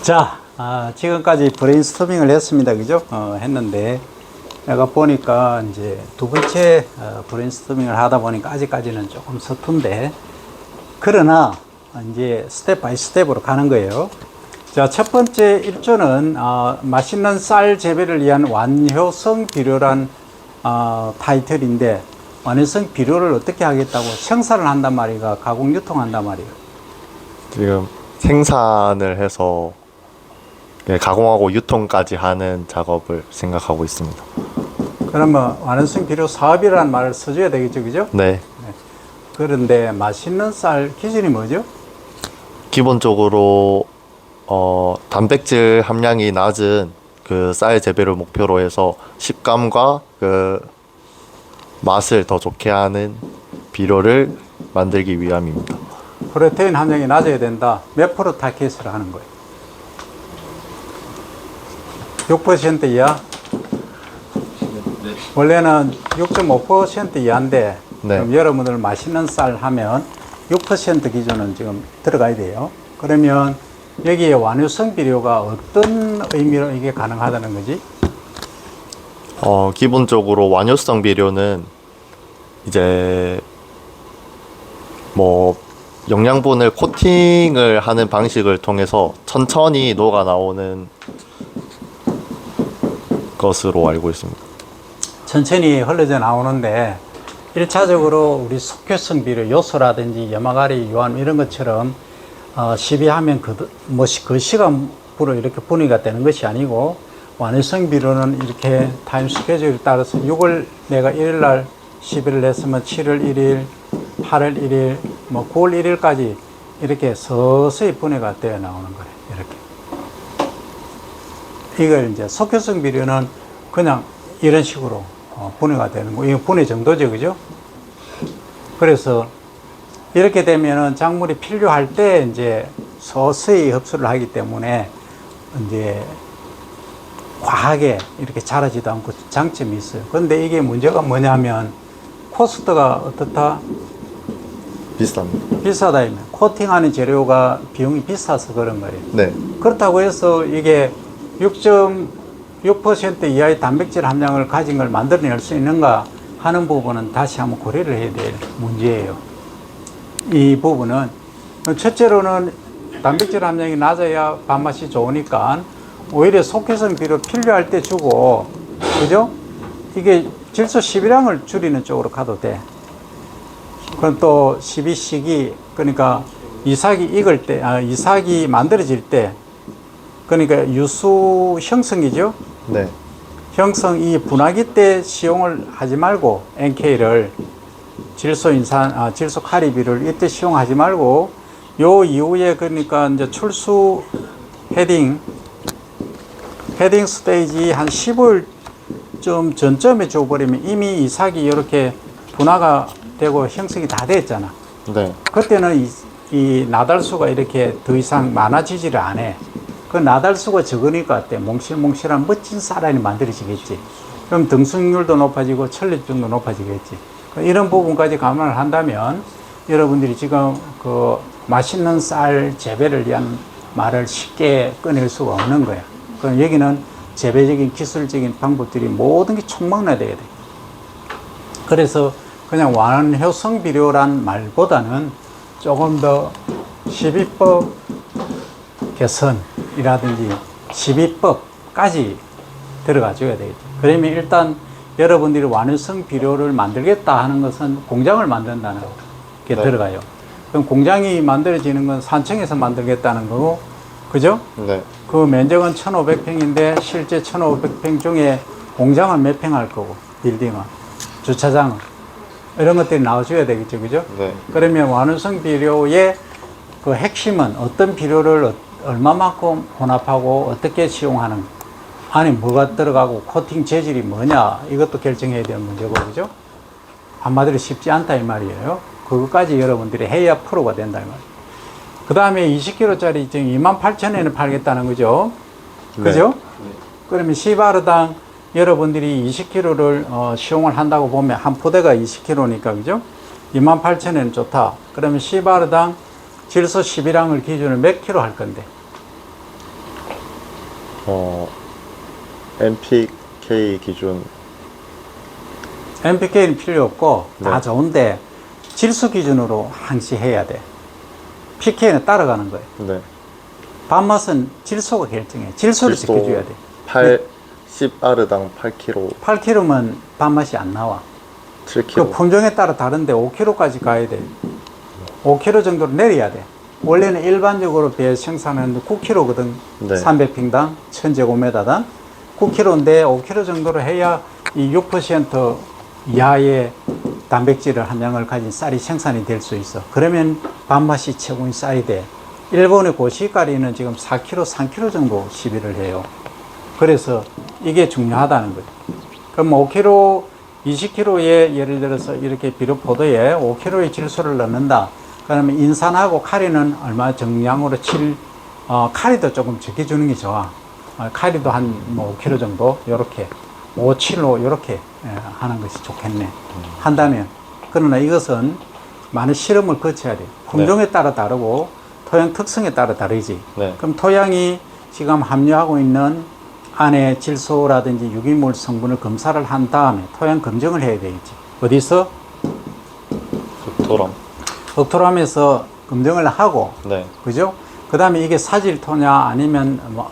자, 지금까지 브레인스토밍을 했습니다. 그죠? 했는데, 내가 보니까 이제 두 번째 브레인스토밍을 하다 보니까 아직까지는 조금 서툰데, 그러나 이제 스텝 바이 스텝으로 가는 거예요. 자, 첫 번째 1조는 맛있는 쌀 재배를 위한 완효성 비료란 타이틀인데, 완효성 비료를 어떻게 하겠다고 생산을 한단 말이가 가공 유통한단 말이에요. 지금 생산을 해서 가공하고 유통까지 하는 작업을 생각하고 있습니다. 그러면 완효성 비료 사업이라는 말을 써줘야 되겠죠, 그죠? 네. 그런데 맛있는 쌀 기준이 뭐죠? 기본적으로 단백질 함량이 낮은 그 쌀 재배를 목표로 해서 식감과 그 맛을 더 좋게 하는 비료를 만들기 위함입니다. 프로테인 함량이 낮아야 된다. 몇 프로 타켓을 하는 거예요? 6% 이하? 원래는 6.5% 이하인데, 네. 그럼 여러분들 맛있는 쌀 하면 6% 기준은 지금 들어가야 돼요. 그러면 여기에 완효성 비료가 어떤 의미로 이게 가능하다는 거지? 기본적으로 완효성 비료는 이제 뭐 영양분을 코팅을 하는 방식을 통해서 천천히 녹아 나오는 것으로 알고 있습니다. 천천히 흘러져 나오는데 1차적으로 우리 속효성 비료 요소라든지 염화가리, 유황 이런 것처럼 시비하면 그 시간으로 이렇게 분위기가 되는 것이 아니고 완효성 비료는 이렇게 타임 스케줄에 따라서 6월 내가 1일 날 시비를 했으면 7월 1일, 8월 1일, 뭐 9월 1일까지 이렇게 서서히 분해가 되어 나오는 거예요. 이렇게. 이걸 이제 속효성 비료는 그냥 이런 식으로 분해가 되는 거. 이거 분해 정도죠, 그죠? 그래서 이렇게 되면은 작물이 필요할 때 이제 서서히 흡수를 하기 때문에 이제 과하게 이렇게 자라지도 않고 장점이 있어요. 그런데 이게 문제가 뭐냐면 코스트가 어떻다? 비쌉니다. 비싸다. 코팅하는 재료가 비용이 비싸서 그런 거예요. 네. 그렇다고 해서 이게 6.6% 이하의 단백질 함량을 가진 걸 만들어낼 수 있는가 하는 부분은 다시 한번 고려를 해야 될 문제예요. 이 부분은 첫째로는 단백질 함량이 낮아야 밥맛이 좋으니까 오히려 속효성 비료 필요할 때 주고, 그죠? 이게 질소 12량을 줄이는 쪽으로 가도 돼. 그럼 또 12시기, 그러니까 이삭이 익을 때, 이삭이 만들어질 때, 그러니까 유수 형성이죠? 네. 형성 이 분화기 때 시용을 하지 말고 NK를 질소 카리비를 이때 시용하지 말고 요 이후에 그러니까 이제 출수 헤딩 스테이지 한 15일 좀 전쯤에 줘버리면 이미 이삭이 이렇게 분화가 되고 형성이 다 됐잖아. 네. 그때는 이 나달수가 이렇게 더 이상 많아지지를 않아. 그 나달수가 적으니까 어때? 몽실몽실한 멋진 쌀알이 만들어지겠지. 그럼 등승률도 높아지고 철립증도 높아지겠지. 이런 부분까지 감안을 한다면 여러분들이 지금 그 맛있는 쌀 재배를 위한 말을 쉽게 꺼낼 수가 없는 거야. 그럼 여기는 재배적인 기술적인 방법들이 모든 게 총망라돼야 돼. 그래서 그냥 완효성 비료란 말보다는 조금 더 12법 개선이라든지 12법까지 들어가 줘야 되겠죠. 그러면 일단 여러분들이 완효성 비료를 만들겠다 하는 것은 공장을 만든다는 게 네. 들어가요. 그럼 공장이 만들어지는 건 산청에서 만들겠다는 거고, 그죠? 네. 그 면적은 1,500평인데 실제 1,500평 중에 공장은 몇 평 할 거고, 빌딩은, 주차장은. 이런 것들이 나와줘야 되겠죠, 그죠? 네. 그러면 완효성 비료의 그 핵심은 어떤 비료를 얼마만큼 혼합하고 어떻게 시용하는, 안에 뭐가 들어가고 코팅 재질이 뭐냐, 이것도 결정해야 되는 문제고, 그죠? 한마디로 쉽지 않다, 이 말이에요. 그것까지 여러분들이 해야 프로가 된다, 이 말이에요. 그 다음에 20kg짜리 지금 28,000원에 팔겠다는 거죠. 그죠? 네. 그러면 시바르당 여러분들이 20kg를 시용을 한다고 보면 한 포대가 20kg니까, 그죠? 28,000원 좋다. 그러면 시바르당 질소 11항을 기준으로 몇 킬로 할 건데? NPK 기준. NPK는 필요 없고 다 네. 좋은데 질소 기준으로 항시해야 돼. PK는 따라가는 거예요. 네. 밥맛은 질소가 결정해. 질소를 질소 지켜줘야 돼. 10R당 8kg, 8kg면 밥맛이 안 나와. 그 7kg. 품종에 따라 다른데 5kg까지 가야 돼. 5kg 정도로 내려야 돼. 원래는 일반적으로 배 생산하는데 9kg거든. 네. 300평당 1000제곱미터당 9kg인데 5kg 정도로 해야 이 6% 이하의 단백질을 함량을 가진 쌀이 생산이 될 수 있어. 그러면 밥맛이 최고인 쌀이 돼. 일본의 고시가리는 지금 4kg, 3kg 정도 시비를 해요. 그래서 이게 중요하다는 거예요. 그럼 5kg, 20kg에 예를 들어서 이렇게 비료포도에 5kg의 질소를 넣는다. 그러면 인산하고 카리는 얼마 정량으로 카리도 조금 적게 주는 게 좋아. 카리도 한 뭐 5kg 정도, 요렇게. 5, 7로 요렇게 하는 것이 좋겠네. 한다면. 그러나 이것은 많은 실험을 거쳐야 돼. 품종에 따라 다르고 토양 특성에 따라 다르지. 네. 그럼 토양이 지금 함유하고 있는 안에 질소라든지 유기물 성분을 검사를 한 다음에 토양 검증을 해야 되겠지. 어디서? 흑토람. 흑토람에서 검증을 하고, 네. 그죠? 그 다음에 이게 사질토냐 아니면 뭐,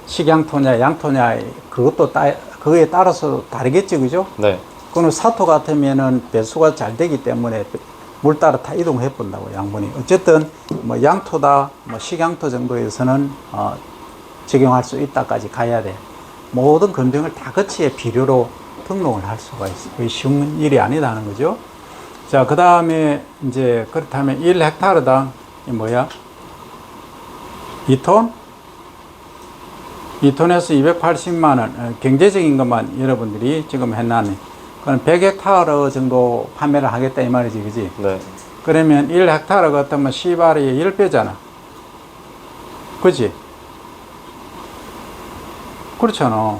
식양토냐, 양토냐, 그거에 따라서 다르겠지, 그죠? 네. 그거는 사토 같으면은 배수가 잘 되기 때문에 물 따라 다 이동해 본다고, 양분이. 어쨌든, 뭐, 양토다, 뭐, 식양토 정도에서는, 적용할 수 있다까지 가야 돼. 모든 검증을 다 거치에 비료로 등록을 할 수가 있어. 그게 쉬운 일이 아니다는 거죠. 자, 그 다음에, 이제, 그렇다면 1헥타르당, 이 뭐야? 2톤? 2톤에서 280만원. 경제적인 것만 여러분들이 지금 해놨네. 그럼 100헥타르 정도 판매를 하겠다 이 말이지, 그지? 네. 그러면 1헥타르 같으면 10R의 10배잖아. 그지? 그렇잖아.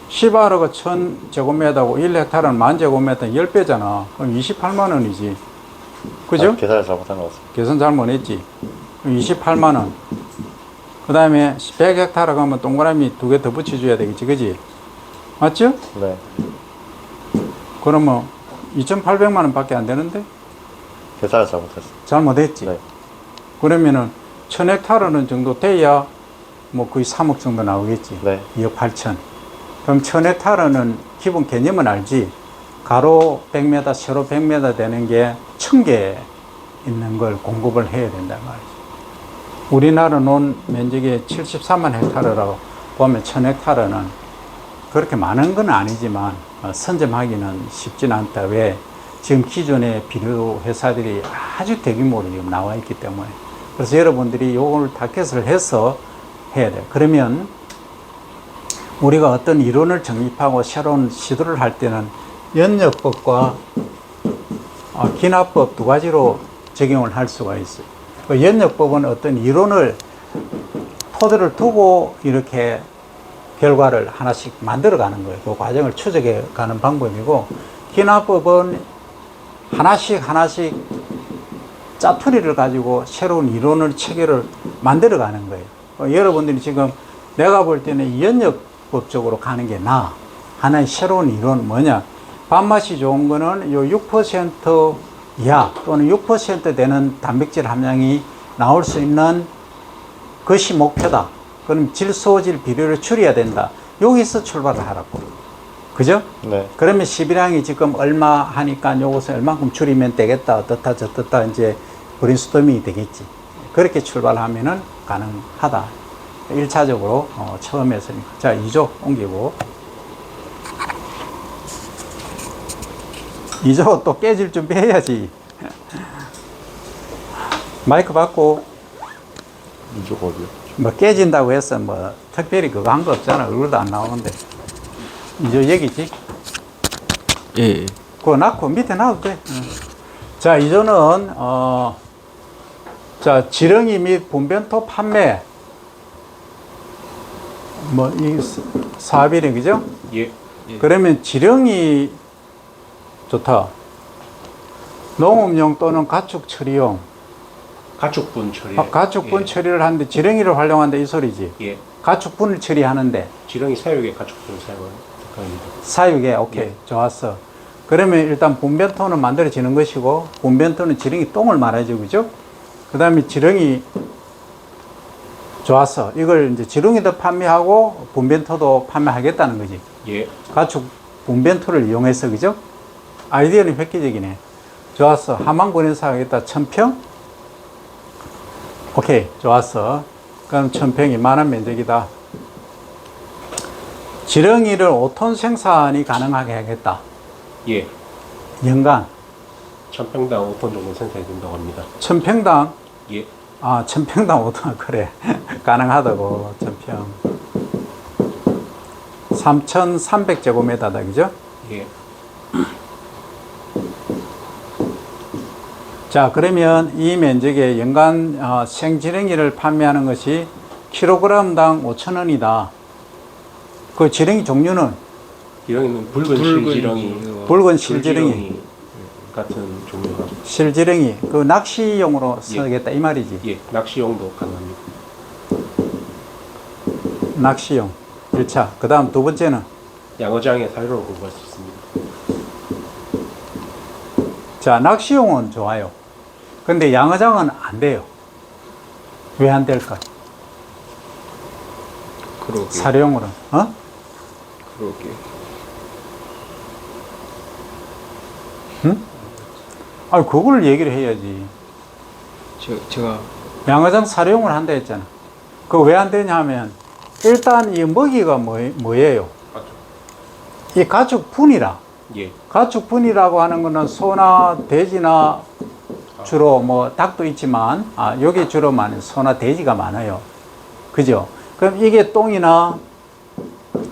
10R가 1000제곱미터고 1헥타르는 10,000제곱미터 10배잖아. 그럼 28만원이지. 그죠? 계산을 잘못한 것 같습니다. 계산 잘못했지. 28만원. 그 다음에 100헥타르 가면 동그라미 2개 더 붙여줘야 되겠지, 그지? 맞죠? 네. 그러면 2,800만원 밖에 안 되는데? 계산을 잘못했습니다. 잘못했지. 네. 그러면은 1000헥타르는 정도 돼야 뭐 거의 3억 정도 나오겠지. 네. 2억 8천. 그럼 1000헥타르는 기본 개념은 알지? 가로 100m, 세로 100m 되는 게 1000개 있는 걸 공급을 해야 된단 말이지. 우리나라 논 면적이 73만 헥타르라고 보면 1000헥타르는 그렇게 많은 건 아니지만 선점하기는 쉽진 않다. 왜? 지금 기존의 비료 회사들이 아주 대규모로 지금 나와 있기 때문에. 그래서 여러분들이 요걸 타켓을 해서 해야 돼요. 그러면 우리가 어떤 이론을 정립하고 새로운 시도를 할 때는 연역법과 기납법 두 가지로 적용을 할 수가 있어요. 그 연역법은 어떤 이론을 토대를 두고 이렇게 결과를 하나씩 만들어 가는 거예요. 그 과정을 추적해 가는 방법이고, 기납법은 하나씩 짜투리를 가지고 새로운 이론을 체계를 만들어 가는 거예요. 여러분들이 지금 내가 볼 때는 연역법적으로 가는 게 나아. 하나의 새로운 이론 뭐냐? 밥맛이 좋은 거는 요 6% 이하 또는 6% 되는 단백질 함량이 나올 수 있는 것이 목표다. 그럼 질소질 비료를 줄여야 된다. 여기서 출발을 하라고. 그죠? 네. 그러면 11항이 지금 얼마 하니까 요것을 얼만큼 줄이면 되겠다. 어떻다 저떻다 이제 브레인스토밍이 되겠지. 그렇게 출발하면은 가능하다. 1차적으로 처음에서니까. 자, 2조 옮기고. 2조 또 깨질 준비해야지. 마이크 받고. 이쪽 어디요? 뭐 깨진다고 해서 뭐 특별히 그거 한 거 없잖아. 얼굴도 안 나오는데. 2조 얘기지? 예. 그거 놔고 밑에 놔도 돼. 자, 2조는 자, 지렁이 및 분변토 판매 뭐 이 사업이네, 그죠? 예. 그러면 지렁이 좋다. 농업용 또는 가축 처리용. 가축분 처리. 가축분 처리를 하는데 지렁이를 활용한다 이 소리지. 예. 가축분을 처리하는데 지렁이 사육에 가축분을 사용하는 특강입니다. 사육에 오케이 예. 좋았어. 그러면 일단 분변토는 만들어지는 것이고 분변토는 지렁이 똥을 말하죠, 그죠? 그 다음에 지렁이 좋았어. 이걸 이제 지렁이도 판매하고 분변토도 판매하겠다는 거지. 예. 가축 분변토를 이용해서, 그죠? 아이디어는 획기적이네. 좋았어. 하만군에서 하겠다. 1000평? 오케이. 좋았어. 그럼 1000평이 만원 면적이다. 지렁이를 5톤 생산이 가능하게 하겠다. 예. 연간 1000평당 5톤 정도 생산이 된다고 합니다. 1000평당 예. 1000평당 5톤 그래. 가능하다고. 1000평 3300제곱미터다, 그죠? 예. 자, 그러면 이 면적에 연간 생지렁이를 판매하는 것이 킬로그램당 5,000원이다. 그 지렁이 종류는 지렁이는 붉은 실지렁이, 붉은 실지렁이, 줄지렁이 같은 종류가. 실지렁이, 그 낚시용으로 쓰겠다 이 말이지. 예. 낚시용도 가능합니다. 낚시용 1차. 그 다음 두 번째는 양어장에 사료로 공부할 수 있습니다. 자, 낚시용은 좋아요. 근데 양어장은 안 돼요. 왜 안 될까? 그러게. 사료용으로는. 어? 그러게. 아, 그걸 얘기를 해야지. 제가 양어장 사료용을 한다 했잖아. 그거 왜 안 되냐 하면, 일단 이 먹이가 뭐예요? 이 가축분이라. 예. 가축분이라고 하는 거는 소나 돼지나 주로 뭐 닭도 있지만, 여기 주로 많은 소나 돼지가 많아요. 그죠? 그럼 이게 똥이나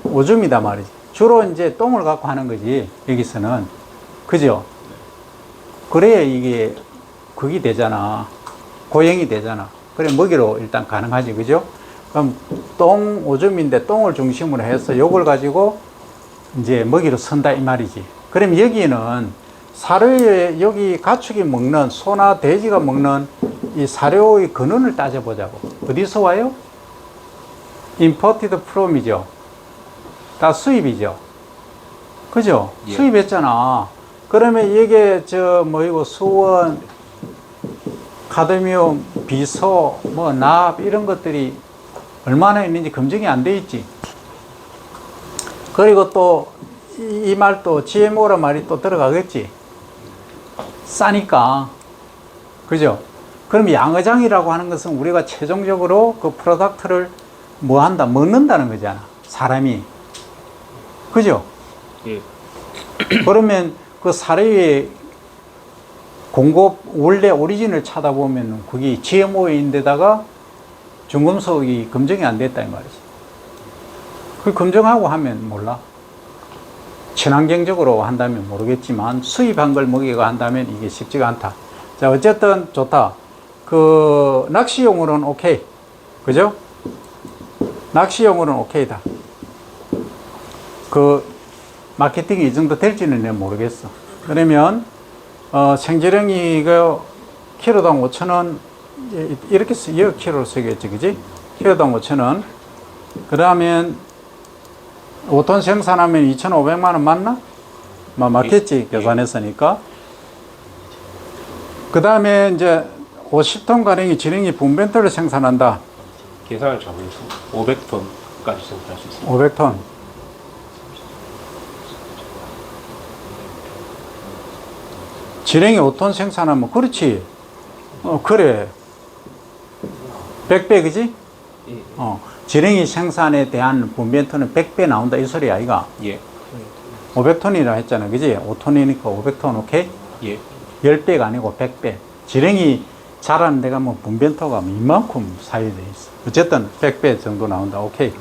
오줌이다 말이지. 주로 이제 똥을 갖고 하는 거지, 여기서는. 그죠? 그래야 이게 극이 되잖아. 고형이 되잖아. 그래, 먹이로 일단 가능하지, 그죠? 그럼 똥, 오줌인데 똥을 중심으로 해서 요걸 가지고 이제 먹이로 선다 이 말이지. 그럼 여기는 사료에 여기 가축이 먹는 소나 돼지가 먹는 이 사료의 근원을 따져보자고. 어디서 와요? imported from이죠. 다 수입이죠. 그죠? 예. 수입했잖아. 그러면 이게 뭐이고 수원, 카드뮴, 비소, 납 이런 것들이 얼마나 있는지 검증이 안 돼 있지. 그리고 또 이 말도 GMO란 말이 또 들어가겠지. 싸니까. 그죠? 그럼 양어장이라고 하는 것은 우리가 최종적으로 그 프로덕트를 뭐 한다? 먹는다는 거잖아. 사람이. 그죠? 예. 그러면 그 사료의 공급 원래 오리진을 찾아보면 그게 GMO인데다가 중금속이 검증이 안 됐다 이 말이지. 그 검증하고 하면 몰라. 친환경적으로 한다면 모르겠지만 수입한 걸 먹이가 한다면 이게 쉽지가 않다. 자, 어쨌든 좋다. 그 낚시용으로는 오케이. 그죠? 낚시용으로는 오케이다. 그 마케팅이 이 정도 될지는 내가 모르겠어. 그러면 생지렁이가 키로당 5,000원 이렇게 키로로 쓰겠지, 그지? 키로당 5,000원. 그 다음에 5톤 생산하면 2,500만 원 맞나? 맞겠지, 계산했으니까. 그 다음에 이제 50톤 가량의 지렁이 분변토를 생산한다. 계산을 잘못해서 500톤까지 생산할 수 있습니다. 500톤. 지렁이 5톤 생산하면, 그렇지. 그래. 100배, 그지? 예. 지렁이 생산에 대한 분변토는 100배 나온다, 이 소리 아이가? 예. 500톤이라 했잖아, 그지? 5톤이니까 500톤, 오케이? 예. 10배가 아니고 100배. 지렁이 자라는 데가 뭐 분변토가 이만큼 사이돼 있어. 어쨌든 100배 정도 나온다, 오케이?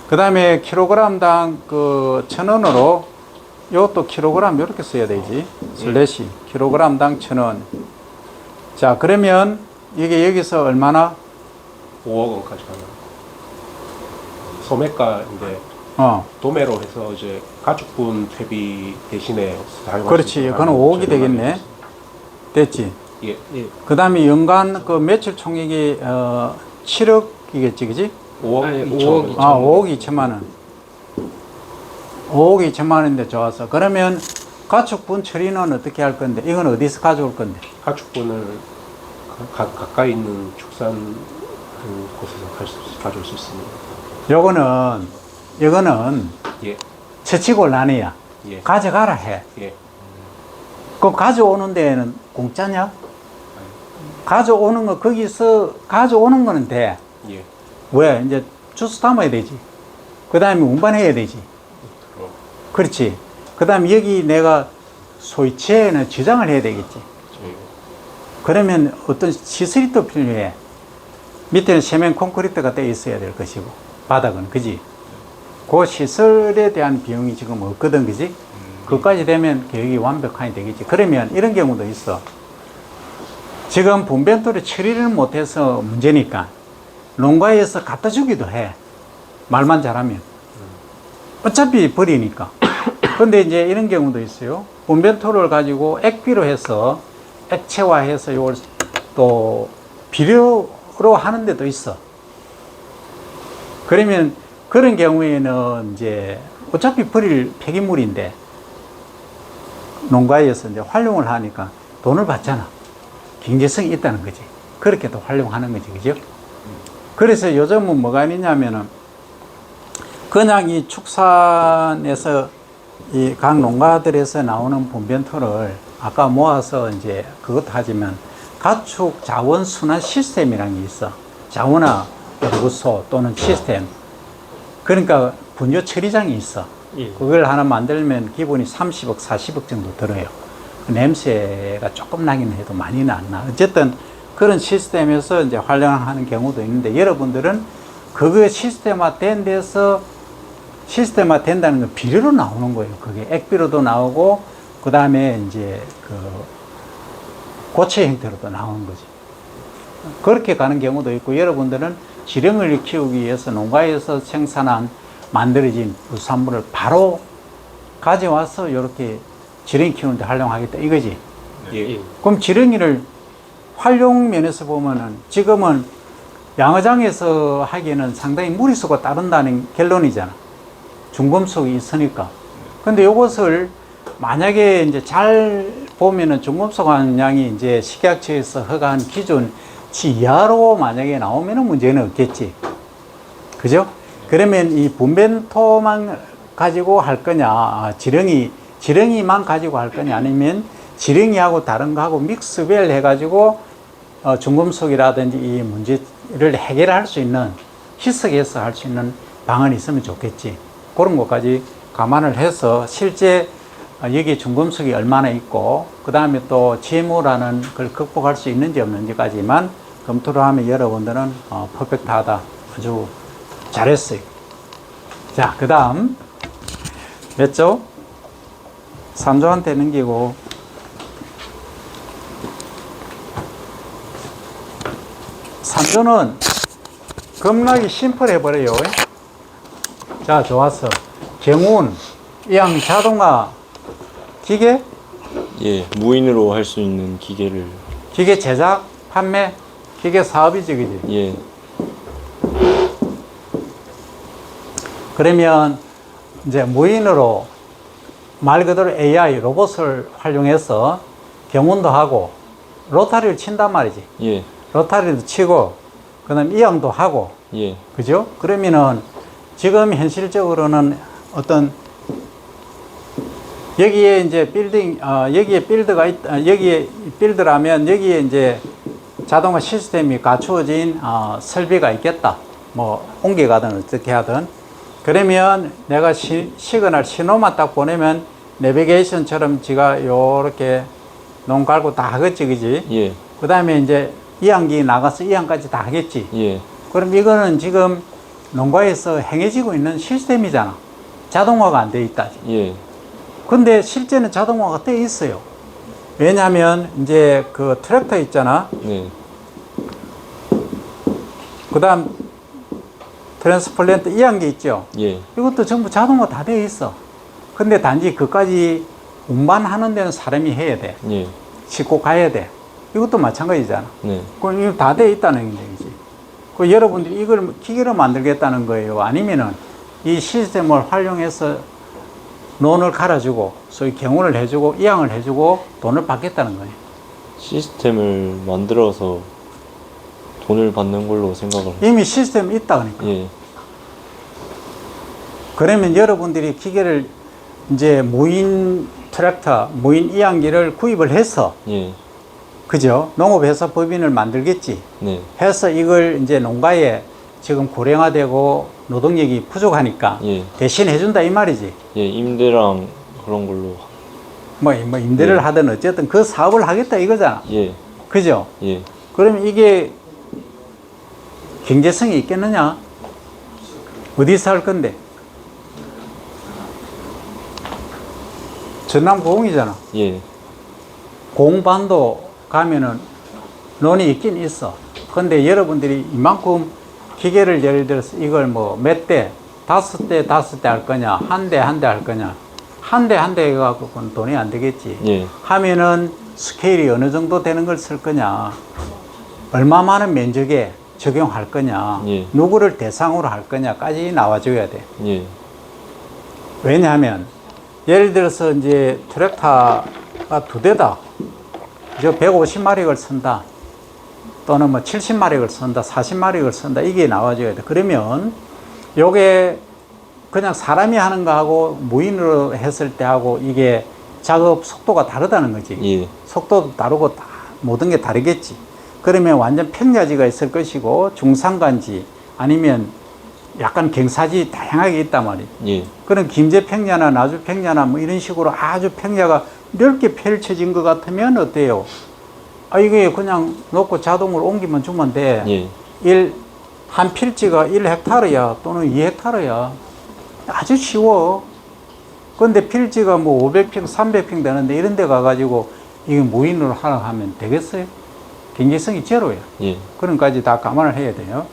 그 다음에 킬로그램당 1,000원으로 이것도 킬로그램 이렇게 써야 되지. 슬래시 킬로그램당 1,000원. 자, 그러면 이게 여기서 얼마나? 5억 원까지 가능. 소매가인데 도매로 해서 이제 가축분 퇴비 대신에 사용할 그렇지. 수 있는 그건 5억이 되겠네. 됐지. 예. 그 다음에 연간 그 매출 총액이 7억이겠지, 그지? 5억 아니, 2천 5억 원. 2천. 아, 5억 2천만 원. 5억 2천만 원인데 좋았어. 그러면 가축분 처리는 어떻게 할 건데? 이건 어디서 가져올 건데? 가축분을 가까이 있는 축산 곳에서 가져올 수 있습니다. 이거는 예, 처치곤란이야. 예, 가져가라 해. 예. 그럼 가져오는 데는 공짜냐? 가져오는 거, 거기서 가져오는 거는 돼. 예. 왜? 이제 주스 담아야 되지. 그 다음에 운반해야 되지. 그럼 그렇지. 그 다음에 여기 내가 소위치에는 저장을 해야 되겠지. 저희 그러면 어떤 시설이 또 필요해. 밑에는 세면 콘크리트가 떼어 있어야 될 것이고, 바닥은, 그지? 그 시설에 대한 비용이 지금 없거든, 그지? 그것까지 되면 계획이 완벽하게 되겠지. 그러면 이런 경우도 있어. 지금 분변토를 처리를 못해서 문제니까 농가에서 갖다 주기도 해. 말만 잘하면. 어차피 버리니까. 근데 이제 이런 경우도 있어요. 분변토를 가지고 액비로 해서 액체화해서 이걸 또 비료로 하는 데도 있어. 그러면 그런 경우에는 이제 어차피 버릴 폐기물인데 농가에서 이제 활용을 하니까 돈을 받잖아. 경제성이 있다는 거지. 그렇게 또 활용하는 거지. 그죠? 그래서 요즘은 뭐가 있냐면은 그냥 이 축산에서 이 각 농가들에서 나오는 분변토를 아까 모아서 이제 그것도 하지만 가축 자원 순환 시스템이라는 게 있어. 자원화 연구소 또는 시스템. 그러니까 분뇨 처리장이 있어. 예. 그걸 하나 만들면 기본이 30억, 40억 정도 들어요. 냄새가 조금 나긴 해도 많이는 안 나. 어쨌든 그런 시스템에서 이제 활용하는 경우도 있는데 여러분들은 그거 시스템화된 데서 시스템화 된다는 건 비료로 나오는 거예요. 그게 액비료도 나오고 그 다음에 이제 그 고체 형태로도 나오는 거지. 그렇게 가는 경우도 있고 여러분들은 지렁이를 키우기 위해서 농가에서 생산한 만들어진 부산물을 바로 가져와서 이렇게 지렁이 키우는데 활용하겠다 이거지. 예. 그럼 지렁이를 활용 면에서 보면은 지금은 양어장에서 하기에는 상당히 무리수가 따른다는 결론이잖아. 중금속이 있으니까. 근데 이것을 만약에 이제 잘 보면은 중금속 함량이 이제 식약처에서 허가한 기준치 이하로 만약에 나오면은 문제는 없겠지. 그죠? 그러면 이 분변토만 가지고 할 거냐, 지렁이만 가지고 할 거냐, 아니면 지렁이하고 다른 거하고 믹스별 해가지고 중금속이라든지 이 문제를 해결할 수 있는, 희석해서 할 수 있는 방안이 있으면 좋겠지. 그런 것까지 감안을 해서 실제 여기 중금속이 얼마나 있고, 그 다음에 또 GMO라는 걸 극복할 수 있는지 없는지까지만 검토를 하면 여러분들은 퍼펙트하다. 아주 잘했어요. 자, 그 다음 몇 조? 3조한테 넘기고 3조는 겁나게 심플해버려요. 자, 좋았어. 경운, 이항 자동화, 기계? 예, 무인으로 할 수 있는 기계를. 기계 제작, 판매, 기계 사업이지, 그지? 예, 그러면 이제 무인으로 말 그대로 AI 로봇을 활용해서 경운도 하고 로타리를 친단 말이지. 예, 로타리도 치고 그다음 이항도 하고 예, 그죠? 그러면은 지금 현실적으로는 어떤 여기에 이제 빌딩 여기에 빌드가 있다. 여기에 빌드라면 여기에 이제 자동화 시스템이 갖추어진 설비가 있겠다. 뭐 옮겨가든 어떻게 하든. 그러면 내가 시그널 신호만 딱 보내면 내비게이션처럼 지가 요렇게 농 갈고 다 하겠지, 그지? 예, 그 다음에 이제 이항기 나가서 이항까지 다 하겠지. 예, 그럼 이거는 지금 농가에서 행해지고 있는 시스템이잖아. 자동화가 안 돼 있다. 예, 근데 실제는 자동화가 돼 있어요. 왜냐하면 이제 그 트랙터 있잖아. 네, 그 다음 트랜스플랜트 이항기 있죠. 예, 이것도 전부 자동화 다 되어 있어. 근데 단지 그까지 운반하는 데는 사람이 해야 돼. 예, 싣고 가야 돼. 이것도 마찬가지잖아. 네, 그럼 이거 다 되어 있다는 얘기지. 그 여러분들이 이걸 기계로 만들겠다는 거예요? 아니면은 이 시스템을 활용해서 논을 갈아주고 소위 경운을 해주고 이양을 해주고 돈을 받겠다는 거예요? 시스템을 만들어서 돈을 받는 걸로 생각을 해요. 이미 시스템이 있다 그러니까. 예, 그러면 여러분들이 기계를 이제 무인 트랙터, 무인 이양기를 구입을 해서 예, 그죠? 농업회사 법인을 만들겠지. 네, 해서 이걸 이제 농가에 지금 고령화되고 노동력이 부족하니까 예, 대신 해준다 이 말이지. 예, 임대랑 그런 걸로. 뭐 임대를 예. 하든 어쨌든 그 사업을 하겠다 이거잖아. 예, 그죠? 예, 그러면 이게 경제성이 있겠느냐? 어디서 할 건데? 전남 고흥이잖아. 예, 고흥반도 가면은 논이 있긴 있어. 근데 여러분들이 이만큼 기계를 예를 들어서 이걸 뭐 몇 대, 5대 할 거냐, 한 대 할 거냐, 한 대 해갖고는 돈이 안 되겠지. 예, 하면은 스케일이 어느 정도 되는 걸 쓸 거냐, 얼마 많은 면적에 적용할 거냐, 예. 누구를 대상으로 할 거냐까지 나와줘야 돼. 예, 왜냐하면 예를 들어서 이제 트랙터가 2대다. 저 150마력을 쓴다. 또는 뭐 70마력을 쓴다. 40마력을 쓴다. 이게 나와줘야 돼. 그러면 요게 그냥 사람이 하는 거하고 무인으로 했을 때 하고 이게 작업 속도가 다르다는 거지. 예, 속도도 다르고 다 모든 게 다르겠지. 그러면 완전 평야지가 있을 것이고 중산간지 아니면 약간 경사지 다양하게 있단 말이에요. 예, 그런 김제 평야나 나주 평야나 뭐 이런 식으로 아주 평야가 넓게 펼쳐진 것 같으면 어때요? 아, 이게 그냥 놓고 자동으로 옮기면 주면 돼. 예, 한 필지가 1헥타르야 또는 2헥타르야. 아주 쉬워. 근데 필지가 뭐 500평, 300평 되는데 이런 데 가가지고 이게 무인으로 하라 하면 되겠어요? 경제성이 제로야. 예, 그런 까지 다 감안을 해야 돼요.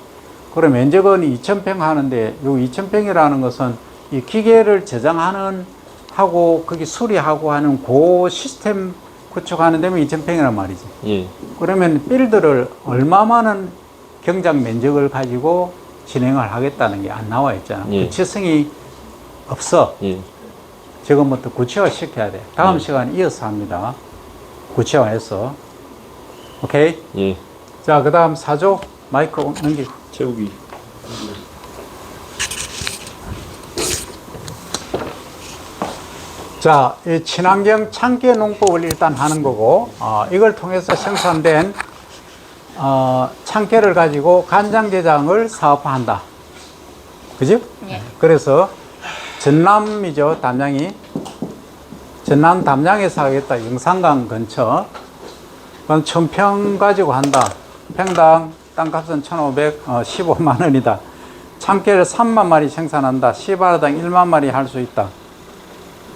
그럼 면적은 2,000평 하는데 요 2,000평이라는 것은 이 기계를 저장하는 하고 거기 수리하고 하는 그 시스템 구축하는 데면 2,000평이란 말이지. 예, 그러면 빌드를 얼마 많은 경작 면적을 가지고 진행을 하겠다는 게 안 나와 있잖아. 예. 구체성이 없어. 예, 지금부터 구체화 시켜야 돼. 다음 예. 시간에 이어서 합니다. 구체화해서. 오케이? 예. 자, 그 다음 4조 마이크 넘기고. 채우기. 자, 이 친환경 창계 농법을 일단 하는 거고, 이걸 통해서 생산된 창계를 가지고 간장게장을 사업화한다. 그죠? 예. 그래서 전남이죠, 담양이. 전남 담양에서 하겠다. 영산강 근처. 그럼 1,000평 가지고 한다. 평당 땅값은 15만 원이다. 참깨를 3만 마리 생산한다. 시바라당 1만 마리 할 수 있다.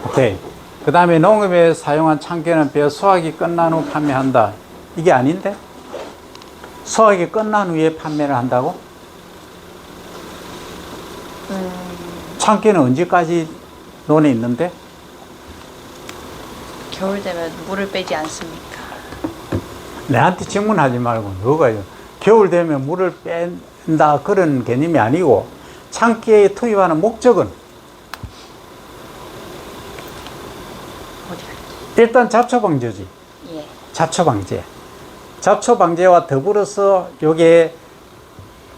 오케이. 그 다음에 농업에 사용한 참깨는 벼 수확이 끝난 후 판매한다. 이게 아닌데? 수확이 끝난 후에 판매를 한다고? 참깨는 언제까지 논에 있는데? 겨울 되면 물을 빼지 않습니까? 내한테 질문하지 말고 너가요. 겨울 되면 물을 뺀다 그런 개념이 아니고 참깨에 투입하는 목적은 어디가? 일단 잡초 방제지. 예. 잡초 방제. 잡초 방제와 더불어서 요게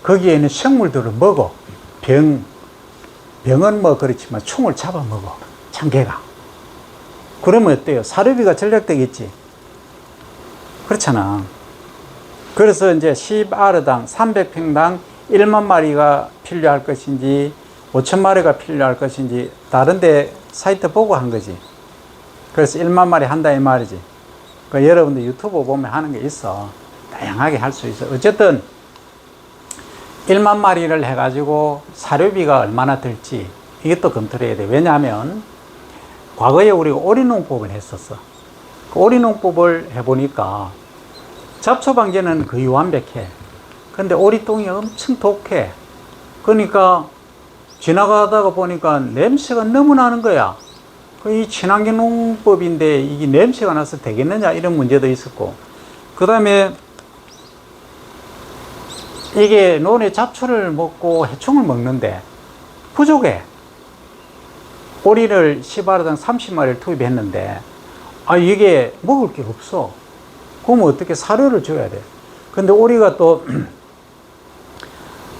거기에 있는 식물들을 먹어. 병은 뭐 그렇지만 충을 잡아 먹어. 참깨가. 그러면 어때요? 사료비가 절약되겠지. 그렇잖아. 그래서 이제 10아르당 300평당 1만 마리가 필요할 것인지 5천 마리가 필요할 것인지 다른데 사이트 보고 한 거지. 그래서 1만 마리 한다 이 말이지. 그러니까 여러분들 유튜브 보면 하는 게 있어. 다양하게 할 수 있어. 어쨌든 1만 마리를 해가지고 사료비가 얼마나 들지 이게 또 검토를 해야 돼. 왜냐하면 과거에 우리가 오리농법을 했었어. 그 오리농법을 해보니까 잡초 방제는 거의 완벽해. 근데 오리똥이 엄청 독해. 그러니까 지나가다가 보니까 냄새가 너무 나는 거야. 이 친환경 농법인데 이게 냄새가 나서 되겠느냐 이런 문제도 있었고, 그 다음에 이게 논의 잡초를 먹고 해충을 먹는데 부족해. 오리를 10마리당 30마리를 투입했는데 이게 먹을 게 없어. 그러면 어떻게 사료를 줘야 돼. 근데 오리가 또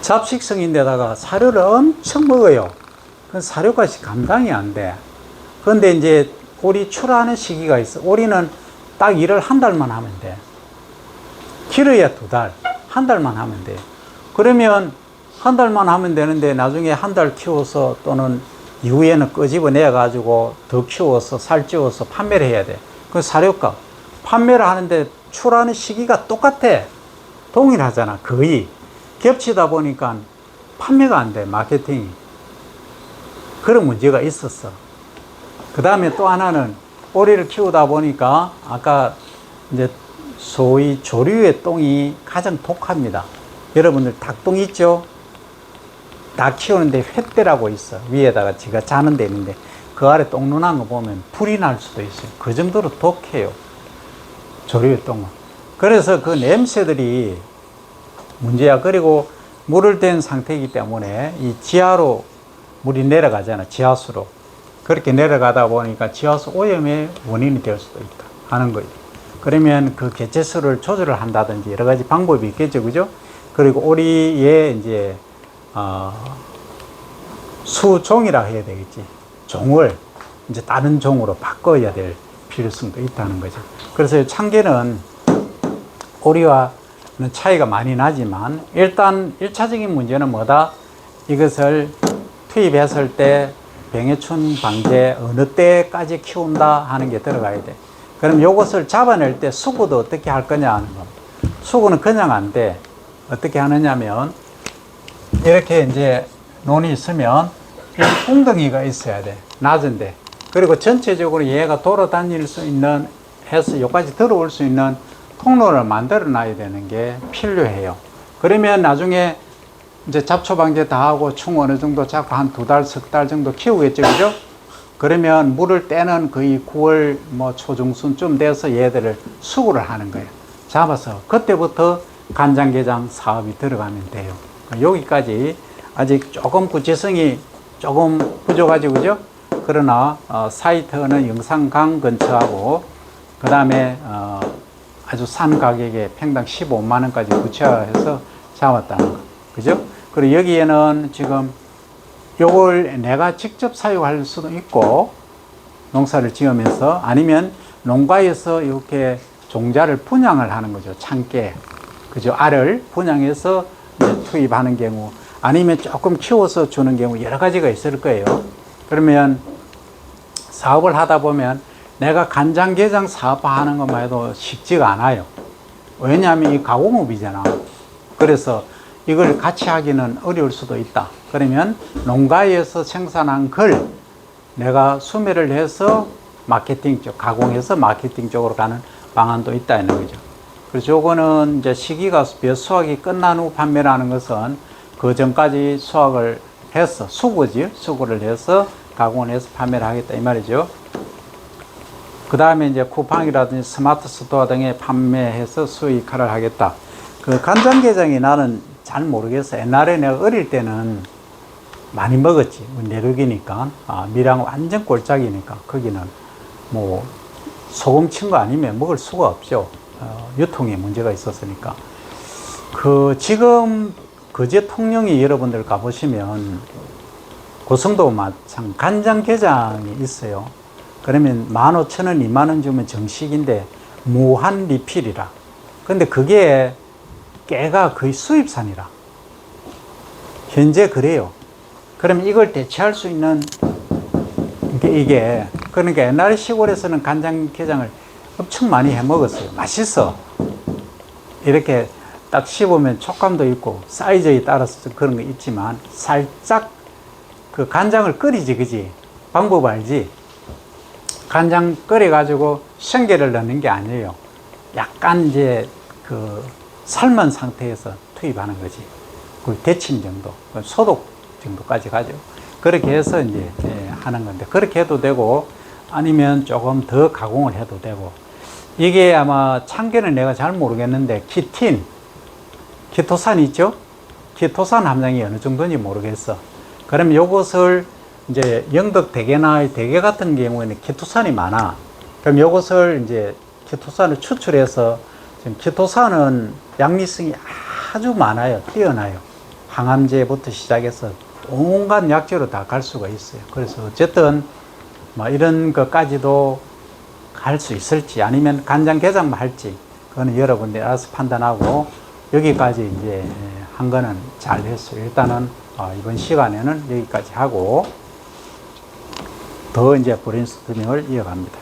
잡식성인데다가 사료를 엄청 먹어요. 그 사료값이 감당이 안 돼. 그런데 이제 오리 출하하는 시기가 있어. 오리는 딱 일을 한 달만 하면 돼. 길어야 2달, 한 달만 하면 돼. 그러면 한 달만 하면 되는데 나중에 한 달 키워서 또는 이후에는 끄집어내 가지고 더 키워서 살찌워서 판매를 해야 돼. 그 사료값. 판매를 하는데 출하하는 시기가 똑같아. 동일하잖아. 거의. 겹치다 보니까 판매가 안 돼. 마케팅이. 그런 문제가 있었어. 그 다음에 또 하나는 오리를 키우다 보니까 아까 이제 소위 조류의 똥이 가장 독합니다. 여러분들 닭똥 있죠? 닭 키우는데 횃대라고 있어. 위에다가 지가 자는 데 있는데 그 아래 똥 누난 거 보면 불이 날 수도 있어요. 그 정도로 독해요. 조류의 똥은. 그래서 그 냄새들이 문제야. 그리고 물을 댄 상태이기 때문에 이 지하로 물이 내려가잖아. 지하수로. 그렇게 내려가다 보니까 지하수 오염의 원인이 될 수도 있다 하는 거예요. 그러면 그 개체수를 조절을 한다든지 여러 가지 방법이 있겠죠. 그죠? 그리고 오리의 이제 수종이라 해야 되겠지. 종을 이제 다른 종으로 바꿔야 될 필요성도 있다는 거죠. 그래서 참개는 오리와는 차이가 많이 나지만 일단 1차적인 문제는 뭐다? 이것을 투입했을 때 병해충 방제 어느 때까지 키운다 하는 게 들어가야 돼. 그럼 이것을 잡아낼 때 수구도 어떻게 할 거냐 하는 겁니다. 수구는 그냥 안 돼. 어떻게 하느냐면 이렇게 이제 논이 있으면 이 웅덩이가 있어야 돼. 낮은데. 그리고 전체적으로 얘가 돌아다닐 수 있는 해서 여기까지 들어올 수 있는 통로를 만들어 놔야 되는 게 필요해요. 그러면 나중에 이제 잡초 방제 다 하고 충 어느 정도 잡고 한 2달, 석 달 정도 키우겠죠. 그죠? 그러면 물을 때는 거의 9월 뭐 초중순쯤 돼서 얘들을 수구를 하는 거예요. 잡아서 그때부터 간장게장 사업이 들어가면 돼요. 여기까지 아직 조금 구체성이 조금 부족하죠. 그죠? 그러나 사이트는 영산강 근처하고 그 다음에 아주 싼 가격에 평당 15만 원까지 구체화해서 잡았다는 거. 그죠? 그리고 여기에는 지금 요걸 내가 직접 사육할 수도 있고 농사를 지으면서 아니면 농가에서 이렇게 종자를 분양을 하는 거죠. 참깨. 그죠? 알을 분양해서 이제 투입하는 경우 아니면 조금 키워서 주는 경우 여러 가지가 있을 거예요. 그러면 사업을 하다 보면 내가 간장게장 사업하는 것만 해도 쉽지가 않아요. 왜냐하면 이 가공업이잖아. 그래서 이걸 같이 하기는 어려울 수도 있다. 그러면 농가에서 생산한 걸 내가 수매를 해서 마케팅 쪽, 가공해서 마케팅 쪽으로 가는 방안도 있다는 거죠. 그래서 요거는 이제 시기가 수확이 끝난 후 판매라는 것은 그 전까지 수확을 해서 수구지, 수구를 해서 가공을 해서 판매를 하겠다 이 말이죠. 그 다음에 이제 쿠팡이라든지 스마트 스토어 등에 판매해서 수익화를 하겠다. 그 간장게장이 나는 잘 모르겠어. 옛날에 내가 어릴 때는 많이 먹었지. 내륙이니까. 밀양 완전 꼴짝이니까. 거기는 뭐 소금 친 거 아니면 먹을 수가 없죠. 유통에 문제가 있었으니까. 지금 거제 통영이 여러분들 가보시면 고성도 마찬 간장게장이 있어요. 그러면 15,000원, 20,000원 주면 정식인데 무한 리필이라. 근데 그게 깨가 거의 수입산이라. 현재 그래요. 그러면 이걸 대체할 수 있는 이게 그러니까 옛날 시골에서는 간장게장을 엄청 많이 해 먹었어요. 맛있어. 이렇게 딱 씹으면 촉감도 있고 사이즈에 따라서 그런 거 있지만 살짝 그 간장을 끓이지, 그지? 방법 알지? 간장 끓여가지고 생계를 넣는 게 아니에요. 약간 이제 그 삶은 상태에서 투입하는 거지. 그 데침 정도, 소독 정도까지 가죠. 그렇게 해서 이제 하는 건데 그렇게 해도 되고 아니면 조금 더 가공을 해도 되고 이게 아마 참깨는 내가 잘 모르겠는데 키틴 키토산 있죠? 키토산 함량이 어느 정도인지 모르겠어. 그럼 요것을 이제 영덕 대게나 대게 같은 경우에는 키토산이 많아. 그럼 요것을 이제 키토산을 추출해서 지금 키토산은 양리성이 아주 많아요. 뛰어나요. 항암제부터 시작해서 온갖 약재로 다 갈 수가 있어요. 그래서 어쨌든 뭐 이런 것까지도 갈 수 있을지 아니면 간장게장만 할지 그거는 여러분들이 알아서 판단하고 여기까지 이제 한 거는 잘 했어요. 일단은 이번 시간에는 여기까지 하고 더 이제 브레인스토밍을 이어갑니다.